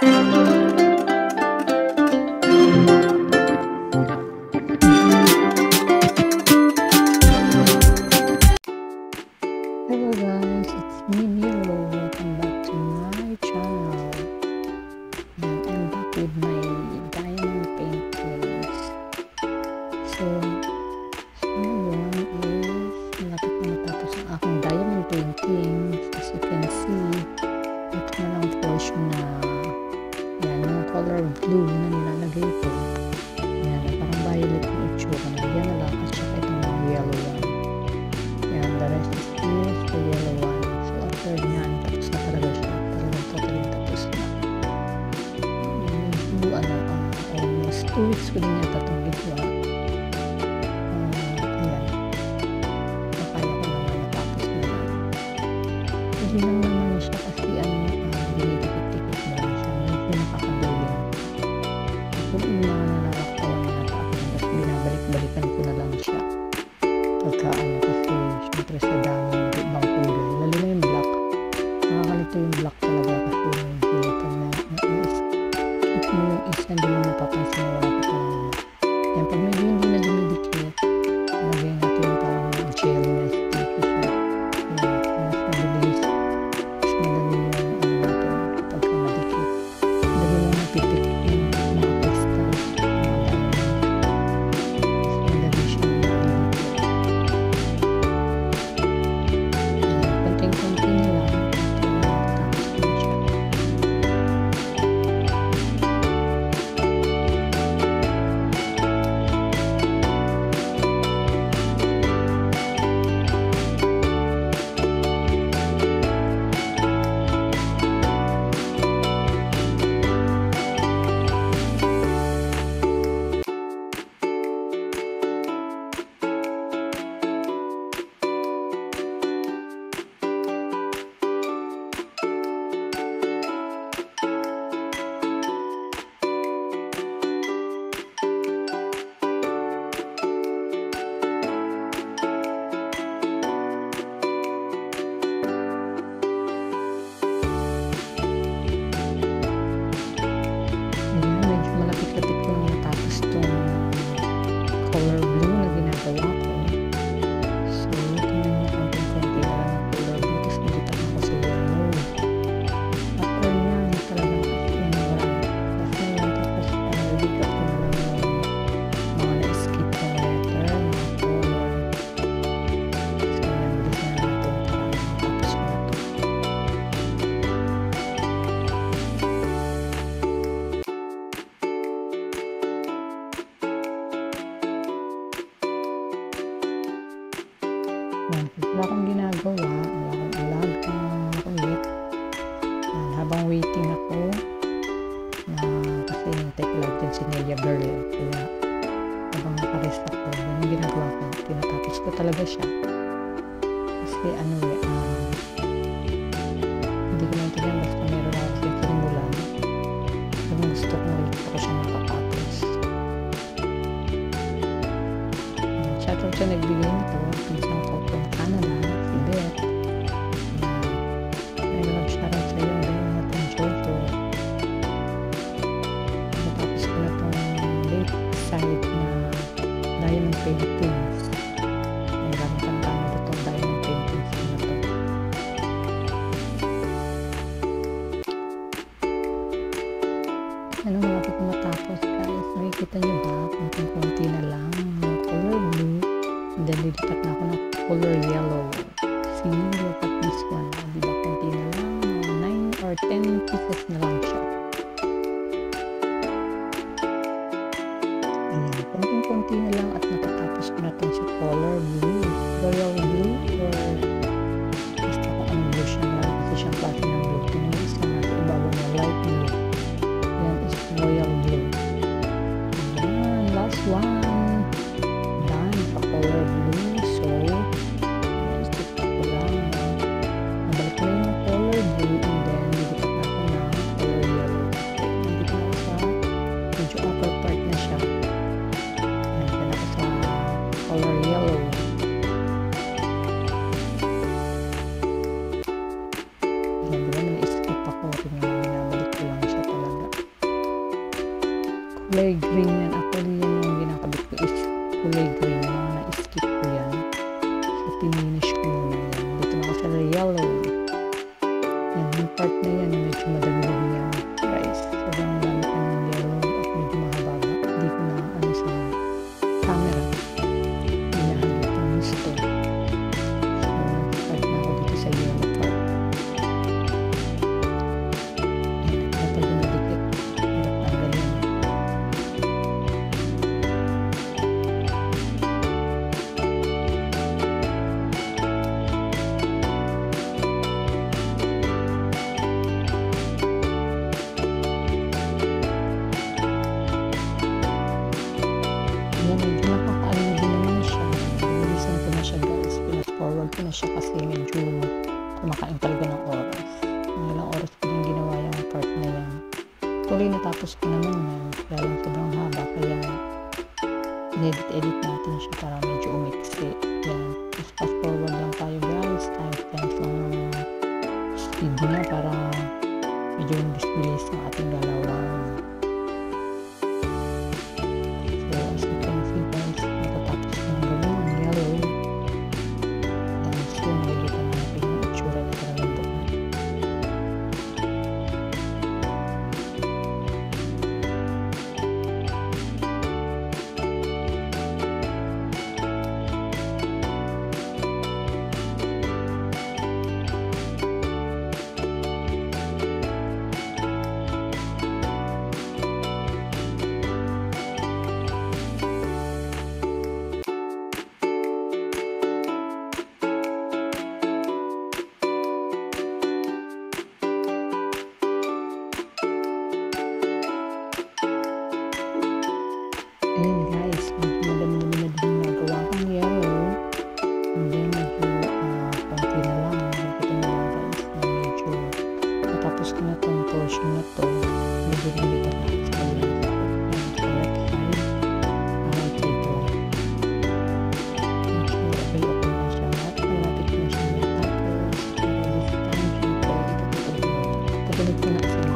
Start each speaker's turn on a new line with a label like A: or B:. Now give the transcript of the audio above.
A: Hello guys, it's me Miro. Welcome back to my channel. And I'm back with my diamond paintings. So ngayon is malapit na matapos ang aking diamond paintings. As you can see, ito na lang portion na yan, yung color blue na nilalagay ko. Yan, parang violet yung itsura na. Yan na lang, at saka itong mga yellow one. Yan, the rest is the yellow one. So after nyan, tapos na talaga siya. Talagang totally tapos na. Medyo almost 2 weeks ko din yata itong ginawa. Ayan. Nakaya ko naman natapos na yan. Hindi lang naman siya kasi dinidikit-dikit mo lang siya. Medyo nakakaduling. Kung yung mga nanarakawan na natakot, tapos binabalik-balikan ko na lang siya. Pagka kasi syempre sa dami ng ibang kulay, lalo na yung black, nakakalito yung black talaga kasi medyo skip mo yung isa, hindi mo mapapansin na wala pa talaga. Yan, pag medyo hindi na dumidikit, lagay natin yung parang gel na sticky siya. Mas mabilis, mas madali yung natin pagka madikit. Madali lang napitik yung mga crystals, mga diamond. Mas madali siya madikit. Konting-konti na lang. Tapos na siya. Medyo malapit-lapit ko na natapos itong color blue na ginagawa ko. So, tingnan mo konting-konti na lang ang color blue. Tapos nilipat ako sa yellow. After nyan, talagang kasi marami. Kasi yan, tapos nilipat ko na lang yung mga na-skip ng letter, mga color. So, yan, bilis na natin para matapos mo ito. Yan, wala akong ginagawa, wala akong ulit. Yan, habang waiting ako, kasi hintay ko lang din si Nelia Beryl. Kaya habang nakarest ako, yan yung ginagawa ko, tinatapos ko talaga siya. Kasi hindi ko maintindihan basta meron ako siya sinimulan. Kung gusto ko siya makatapos. Shoutout siya nagbigay nito, pinsan ko from Canada, si Beth. May shoutout sa iyo, dahil natin Jojo. Natapos ko na itong late side na diamond paintings. May gamit-gamit itong diamond paintings na ito. Ano malapit na matapos guys, nakikita niyo ba? Konting-konti na lang yung color blue. And then lilipat na ako ng color yellow. See, look at this one. Diba konti na lang, 9 or 10 pieces na lang siya. Ayan, konting-konti na lang at natatapos ko na itong sa color blue. Royal blue or basta kung anong blue siya na kasi siyang klase ng blue. Ito na isa na sa ibabaw na light blue. Yan is royal blue. Ayan, last one. Done sa color blue. So, stick ko lang. Nabalik ko na yung color blue and then dito na ako ng color kulay green yan. Actually, yan yung ginakabit ko is kulay green. Mga na-skip ko yan. So, pininish ko muna yan. Dito na ako sa yellow. Yan, yung part na yan, medyo madagdag niya. Guys, sobrang dami ka ng yellow at medyo mahaba. Hindi ko na ano sa camera. Hinahagit ang gusto. So, nag-start na ako dito sa yellow part. Yan, kapag dumidikit, hirap tanggal yan. Yan, medyo nakakaaliw din naman siya. Bilisan ko na siya guys. Pinas-forward ko na siya kasi medyo kumakain talaga ng oras. Ang ilang oras ko yung ginawa yung part na yan. Tuloy natapos ko naman yan. Kaya lang sobrang haba. Kaya in-edit natin siya para medyo umiksi. Yan. Just fast forward lang tayo guys. Kahit times lang ng speed niya para medyo bilis ang ating galawan. So, as you can see guys, natatapos ko ng ganun ang yellow. Then soon, makikita natin yung itsura niya talagang buo. Ayun guys, medyo madami na din nagawa kong yellow. And then medyo konti na lang. Nakikita na lang guys na medyo natapos ko na tong portion na to. Medyo nandito na sa kabilang side. Yan, sa left side. Right side to right. Medyo okay na siya. Malapit na siya natapos. Pero this time, syempre, ito tutuloy ko na kasi